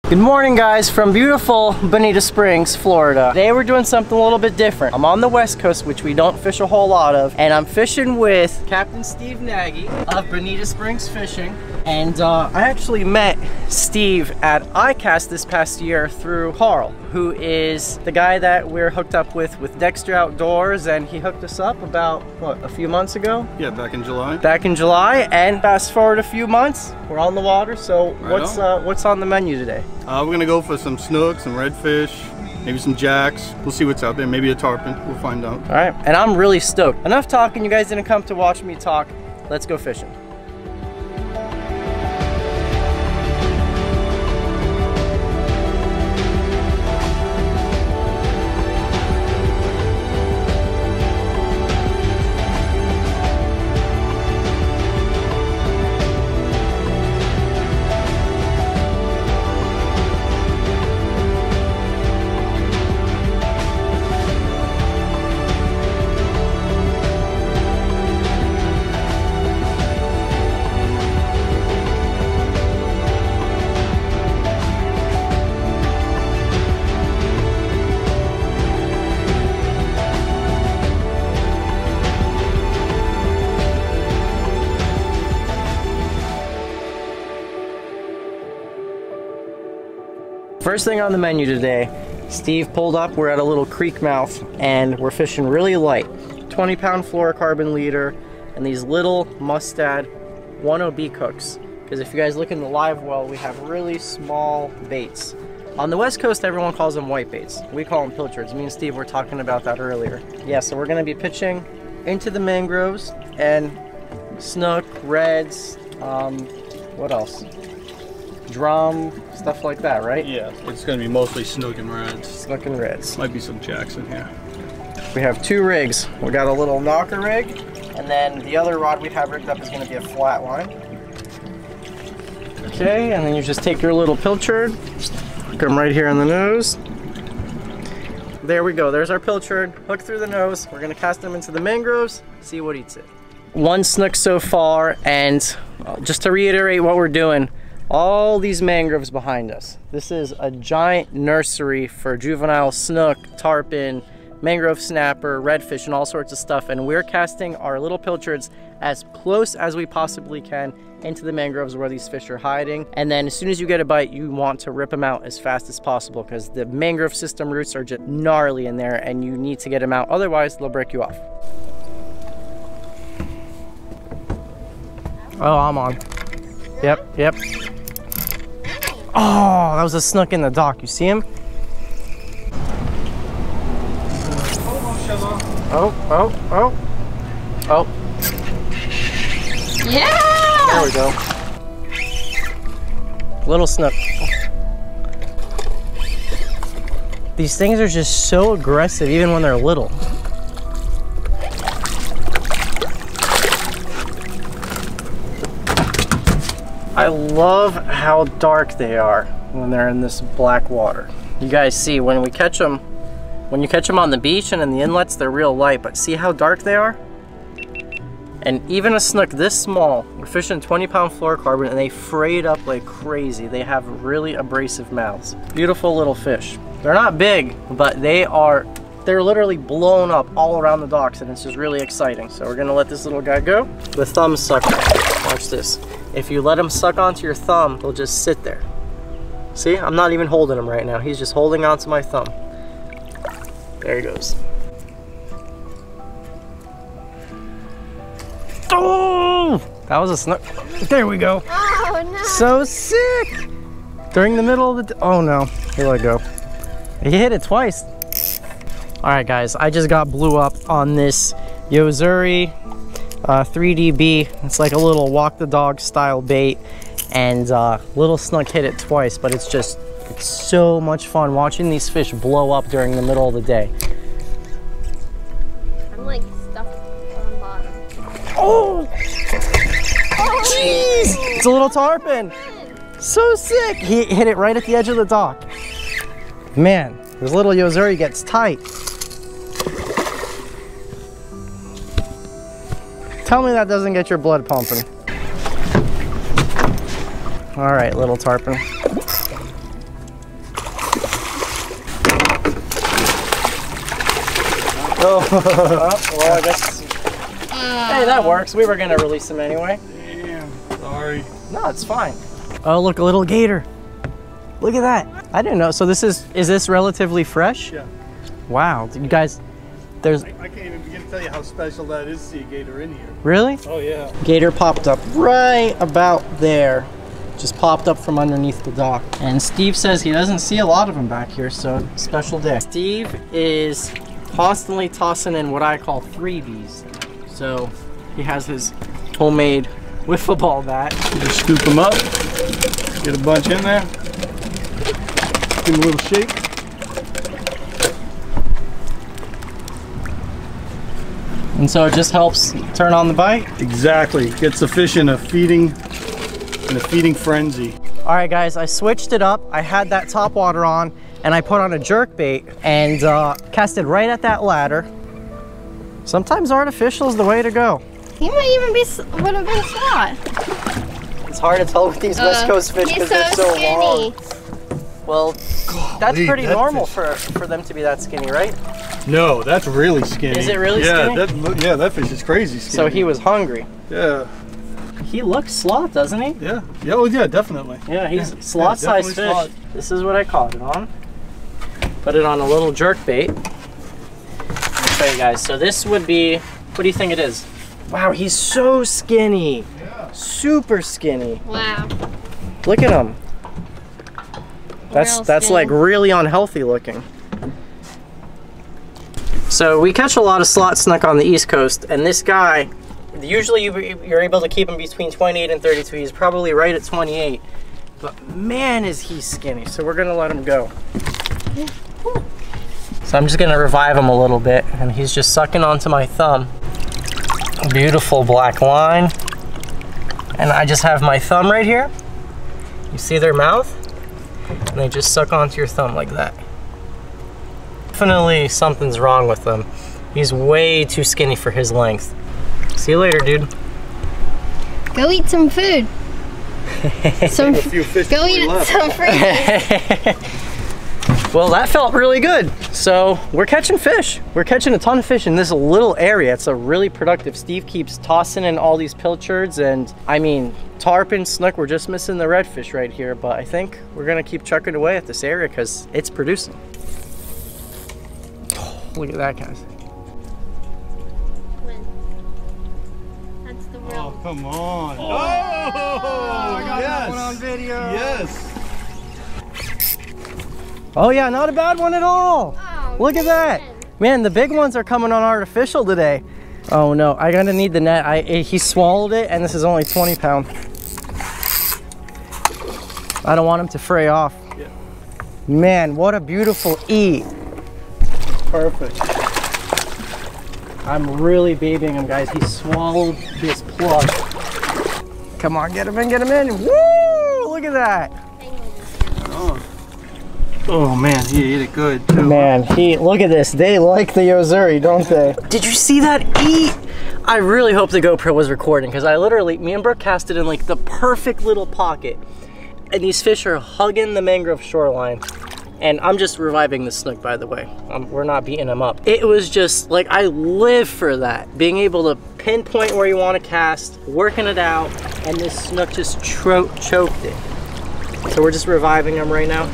Good morning, guys, from beautiful Bonita Springs, Florida. Today we're doing something a little bit different. I'm on the West Coast, which we don't fish a whole lot of, and I'm fishing with Captain Steve Nagy of Bonita Springs Fishing. And I actually met Steve at ICAST this past year through Carl, who is the guy that we're hooked up with Dexter Outdoors, and he hooked us up about, what, a few months ago? Yeah, back in July. Back in July, and fast forward a few months, we're on the water. So what's on the menu today? We're gonna go for some snook, some redfish, maybe some jacks. We'll see what's out there. Maybe a tarpon. We'll find out. All right, and I'm really stoked. Enough talking. You guys didn't come to watch me talk. Let's go fishing. First thing on the menu today, Steve pulled up. We're at a little creek mouth and we're fishing really light. 20-pound fluorocarbon leader and these little mustad 1OB hooks. Because if you guys look in the live well, we have really small baits. On the West Coast, everyone calls them white baits. We call them pilchards. Me and Steve were talking about that earlier. Yeah, so we're gonna be pitching into the mangroves and snook, reds, what else? Drum, stuff like that, right? Yeah, it's gonna be mostly snook and reds. Snook and reds. Might be some jacks in here. We have two rigs. We got a little knocker rig, and then the other rod we have rigged up is gonna be a flat line. Okay, and then you just take your little pilchard, hook them right here on the nose. There we go, there's our pilchard, hook through the nose. We're gonna cast them into the mangroves, see what eats it. One snook so far, and just to reiterate what we're doing, all these mangroves behind us. This is a giant nursery for juvenile snook, tarpon, mangrove snapper, redfish, and all sorts of stuff. And we're casting our little pilchards as close as we possibly can into the mangroves where these fish are hiding. And then as soon as you get a bite, you want to rip them out as fast as possible because the mangrove system roots are just gnarly in there and you need to get them out. Otherwise, they'll break you off. Oh, I'm on. Yep. Oh, that was a snook in the dock. You see him? Oh. Yeah! There we go. Little snook. These things are just so aggressive even when they're little. I love how dark they are when they're in this black water. You guys see when you catch them on the beach and in the inlets, they're real light, but see how dark they are? And even a snook this small, we're fishing 20-pound fluorocarbon and they frayed up like crazy. They have really abrasive mouths. Beautiful little fish. They're not big, but they're literally blown up all around the docks and it's just really exciting. So we're gonna let this little guy go. The thumb sucker, watch this. If you let him suck onto your thumb, he'll just sit there. See, I'm not even holding him right now. He's just holding onto my thumb. There he goes. Oh, that was a snook. There we go. Oh no. So sick. During the middle of the, oh no, he let go. He hit it twice. All right, guys, I just got blew up on this Yo-Zuri 3DB. It's like a little walk the dog style bait, and little snook hit it twice, but it's so much fun watching these fish blow up during the middle of the day. I'm like stuck on the bottom. Oh! Jeez! It's a little tarpon. So sick! He hit it right at the edge of the dock. Man, this little Yo-Zuri gets tight. Tell me that doesn't get your blood pumping. All right, little tarpon. Oh, well, I guess. Hey, that works. We were gonna release him anyway. Damn, sorry. No, it's fine. Oh, look, a little gator. Look at that. I didn't know. So is this relatively fresh? Yeah. Wow, you guys, there's. I can't even begin to tell you how special that is to see a gator in here. Really? Oh yeah. Gator popped up right about there. Just popped up from underneath the dock. And Steve says he doesn't see a lot of them back here, so special day. Steve is constantly tossing in what I call freebies. So he has his homemade wiffle ball bat. Just scoop them up, get a bunch in there, give them a little shake. And so it just helps turn on the bite. Exactly, gets the fish in a feeding frenzy. All right, guys, I switched it up. I had that top water on, and I put on a jerk bait and cast it right at that ladder. Sometimes artificial is the way to go. He might even would have been slot. It's hard to tell with these West Coast fish because they're so long. Well, that's pretty normal for them to be that skinny, right? No, that's really skinny. Is it really skinny? Yeah, that fish is crazy skinny. So he was hungry. Yeah. He looks slot, doesn't he? Yeah. Yeah. Oh, yeah, definitely. Yeah, he's slot-sized fish. Slot. This is what I caught it on. Put it on a little jerk bait. I'll show you guys. So this would be, what do you think it is? Wow, he's so skinny. Yeah. Super skinny. Wow. Look at him. That's like really unhealthy looking. So we catch a lot of slot snook on the East Coast, and this guy, usually you're able to keep him between 28 and 32. He's probably right at 28, but man is he skinny. So we're gonna let him go. So I'm just gonna revive him a little bit, and he's just sucking onto my thumb. Beautiful black line. And I just have my thumb right here. You see their mouth? And they just suck onto your thumb like that. Definitely something's wrong with him. He's way too skinny for his length. See you later, dude. Go eat some food. Some, a few fish go eat some fruit. Well, that felt really good. So we're catching fish. We're catching a ton of fish in this little area. It's a really productive. Steve keeps tossing in all these pilchards, and I mean, tarpon, snook, we're just missing the redfish right here, but I think we're gonna keep chucking away at this area because it's producing. Oh, look at that, guys. That's the real. Oh, come on. Oh, I got yes. that one on video. Yes. Oh yeah, not a bad one at all. Oh, Look at that. Man, the big ones are coming on artificial today. Oh no, I gotta need the net. He swallowed it, and this is only 20 pound. I don't want him to fray off. Yeah. Man, what a beautiful eat. Perfect. I'm really babying him, guys. He swallowed this plug. Come on, get him in, get him in. Woo! Look at that. Oh man, he ate it good too. Man, look at this. They like the Yo-Zuri, don't they? Did you see that eat? I really hope the GoPro was recording, because me and Brooke cast it in like the perfect little pocket. And these fish are hugging the mangrove shoreline. And I'm just reviving the snook, by the way. We're not beating them up. It was just like, I live for that. Being able to pinpoint where you want to cast, working it out, and this snook just choked it. So we're just reviving him right now.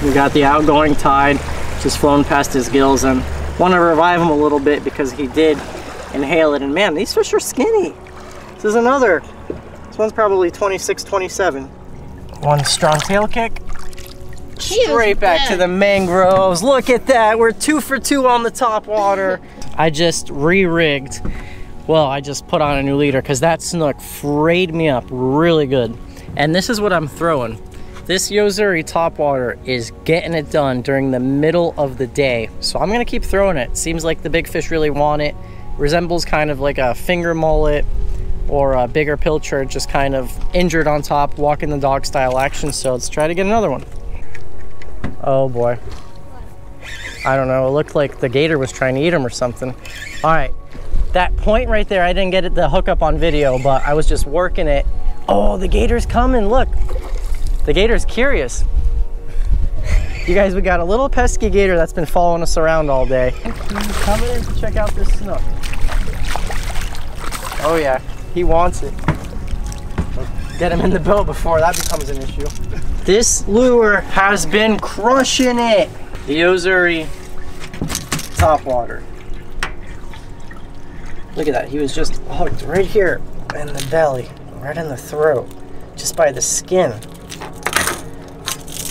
We got the outgoing tide just flowing past his gills, and want to revive him a little bit because he did inhale it. And man, these fish are skinny. This is another. This one's probably 26, 27. One strong tail kick. Straight back to the mangroves. Look at that. We're 2 for 2 on the top water. I just re-rigged. Well, I just put on a new leader because that snook frayed me up really good. And this is what I'm throwing. This Yo-Zuri topwater is getting it done during the middle of the day. So I'm gonna keep throwing it. Seems like the big fish really want it. Resembles kind of like a finger mullet or a bigger pilchard, just kind of injured on top, walking the dog style action. So let's try to get another one. Oh boy. I don't know, it looked like the gator was trying to eat him or something. All right, that point right there, I didn't get the hookup on video, but I was just working it. Oh, the gator's coming, look. The gator's curious. You guys, we got a little pesky gator that's been following us around all day. He's coming in to check out this snook. Oh yeah, he wants it. Get him in the boat before that becomes an issue. This lure has been crushing it. The Yo-Zuri topwater. Look at that, he was just hooked right here in the belly, right in the throat, just by the skin.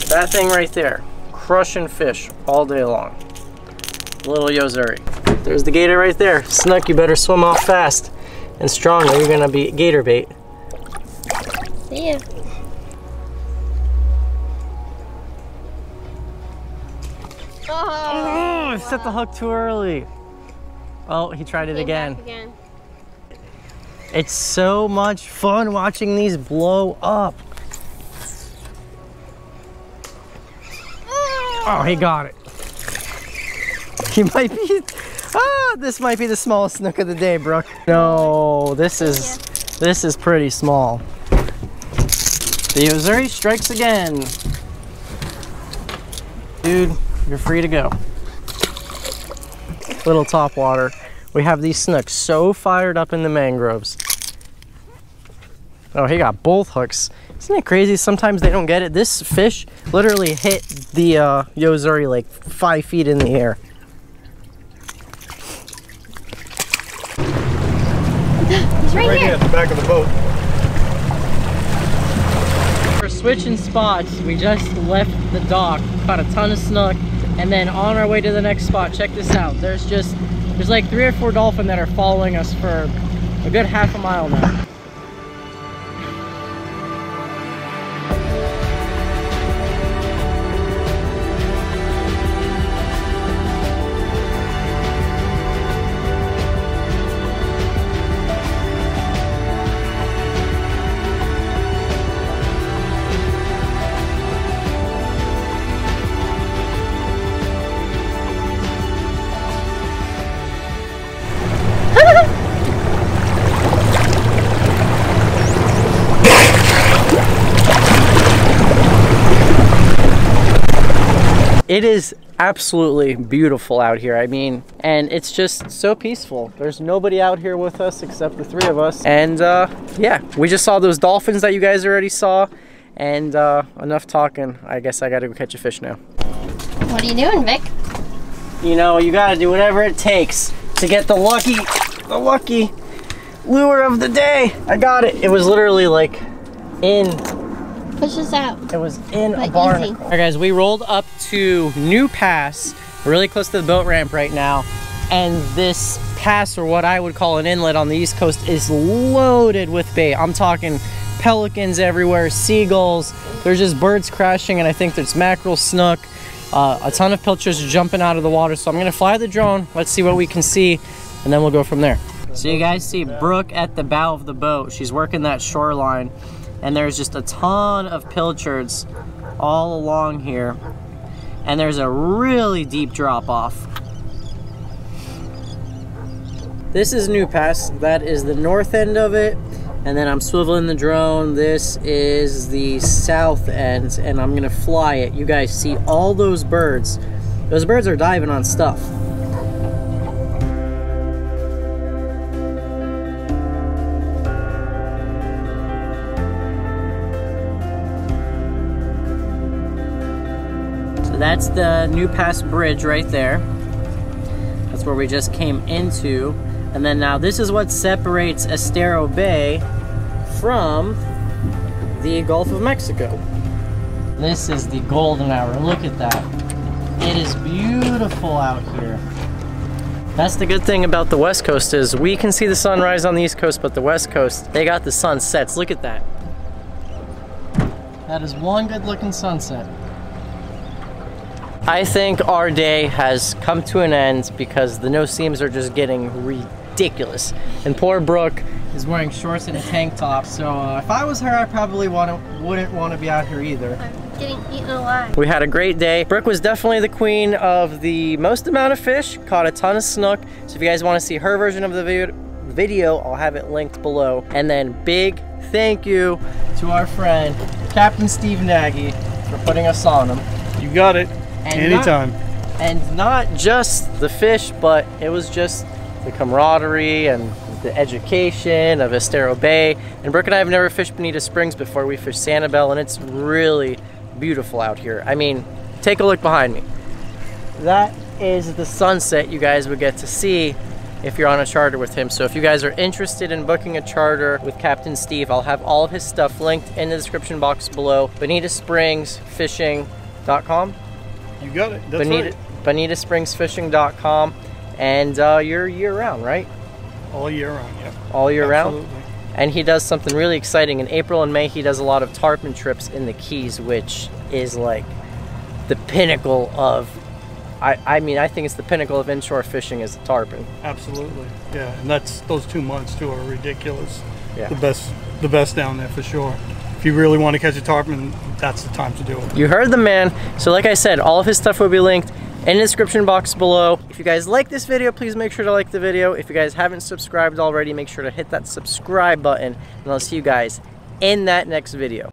That thing right there, crushing fish all day long. Little Yo-Zuri. There's the gator right there. Snook, you better swim off fast and strong or you're gonna be gator bait. See ya. Oh, I set the hook too early. Oh, he tried it again. It's so much fun watching these blow up. Oh, he got it. He might be, this might be the smallest snook of the day, Brooke. No, this is pretty small. The Yo-Zuri strikes again. Dude, you're free to go. Little topwater. We have these snooks so fired up in the mangroves. Oh, he got both hooks. Isn't it crazy? Sometimes they don't get it. This fish literally hit the Yo-Zuri like 5 feet in the air. He's right here. At the back of the boat. We're switching spots. We just left the dock, caught a ton of snook, and then on our way to the next spot, check this out. There's like 3 or 4 dolphin that are following us for a good half a mile now. It is absolutely beautiful out here. I mean, and it's just so peaceful. There's nobody out here with us except the 3 of us. And yeah, we just saw those dolphins that you guys already saw. And enough talking. I guess I gotta go catch a fish now. What are you doing, Vic? You know, you gotta do whatever it takes to get the lucky lure of the day. I got it. It was literally like in... Push this out. It was in a barn. All right, guys, we rolled up to New Pass. We're really close to the boat ramp right now. And this pass, or what I would call an inlet on the East Coast, is loaded with bait. I'm talking pelicans everywhere, seagulls. There's just birds crashing, and I think there's mackerel, snook, a ton of pilchards jumping out of the water. So I'm gonna fly the drone. Let's see what we can see, and then we'll go from there. So you guys see Brooke at the bow of the boat. She's working that shoreline. And there's just a ton of pilchards all along here. And there's a really deep drop off. This is New Pass. That is the north end of it. And then I'm swiveling the drone. This is the south end, and I'm gonna fly it. You guys see all those birds. Those birds are diving on stuff. That's the New Pass Bridge right there. That's where we just came into. And then now this is what separates Estero Bay from the Gulf of Mexico. This is the golden hour. Look at that. It is beautiful out here. That's the good thing about the West Coast is we can see the sunrise on the East Coast, but the West Coast, they got the sunsets. Look at that. That is one good looking sunset. I think our day has come to an end because the no-seams are just getting ridiculous. And poor Brooke is wearing shorts and a tank top. So if I was her, I probably wouldn't want to be out here either. I'm getting eaten alive. We had a great day. Brooke was definitely the queen of the most amount of fish, caught a ton of snook. So if you guys want to see her version of the video, I'll have it linked below. And then big thank you to our friend, Captain Steve Nagy, for putting us on him. You got it. Anytime. And not just the fish, but it was just the camaraderie and the education of Estero Bay. And Brooke and I have never fished Bonita Springs before. We fished Sanibel, and it's really beautiful out here. I mean, take a look behind me. That is the sunset you guys would get to see if you're on a charter with him. So if you guys are interested in booking a charter with Captain Steve, I'll have all of his stuff linked in the description box below. BonitaSpringsFishing.com. You got it. That's right. BonitaSpringsFishing.com. And you're year-round, right? All year round, yeah. All year Absolutely. round? And he does something really exciting. In April and May, he does a lot of tarpon trips in the Keys, which is like the pinnacle of, I mean, I think it's the pinnacle of inshore fishing is the tarpon. Absolutely, yeah. And that's, those 2 months too are ridiculous. Yeah. The best down there for sure. If you really want to catch a tarpon, that's the time to do it. You heard the man. So like I said, all of his stuff will be linked in the description box below. If you guys like this video, please make sure to like the video. If you guys haven't subscribed already, make sure to hit that subscribe button, and I'll see you guys in that next video.